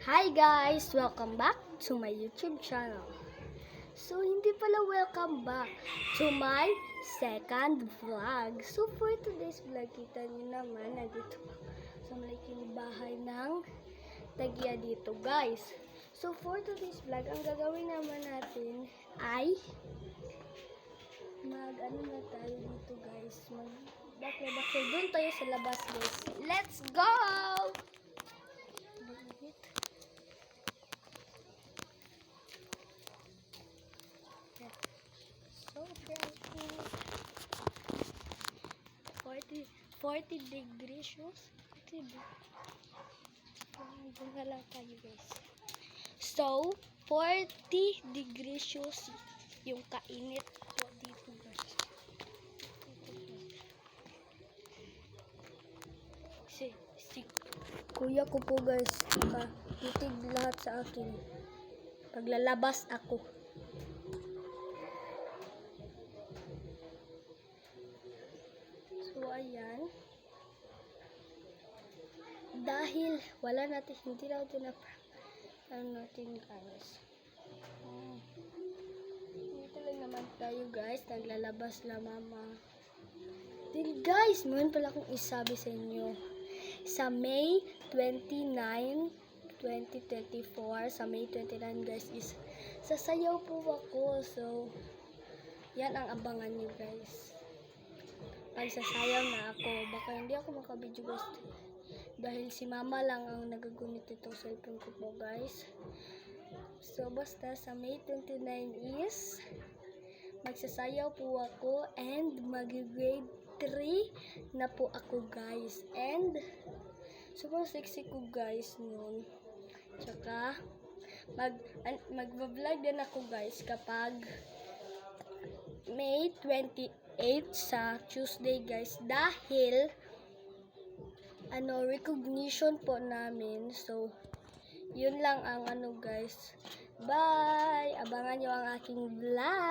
Hi guys! Welcome back to my YouTube channel. So, hindi pala welcome back to my second vlog. So, for today's vlog, kita niyo naman, nandito sa malaking bahay ng tagya dito, guys. So, for today's vlog, ang gagawin naman natin ay ano na tayo dito, guys. Bakit doon tayo sa labas, guys. Let's go! So, 40 degrees Celsius. Doon lang tayo, guys. So, 40 degrees Celsius yung kainit po dito, guys. Si kuya ko po, guys, titig lahat sa akin paglalabas ako. So, ayan. Dahil wala natin, hindi natin natin, guys. Dito lang naman tayo, guys. Naglalabas la mama. Then, guys, mayroon pala akong isabi sa inyo. Sa May 29, 2024, sa May 29, guys, is sasayaw po ako. So, yan ang abangan nyo, guys. Pagsasayaw na ako. Baka hindi ako makabidyo, guys. Dahil si mama lang ang nagagunit itong cellphone ko po, guys. So, basta sa May 29 is magsasayaw po ako and mag-grade 3 na po ako, guys. And super sexy ko, guys, noon. Tsaka mag-vlog din ako, guys, kapag May 28 sa Tuesday, guys, dahil recognition po namin. So, yun lang ang guys. Bye! Abangan nyo ang aking vlog.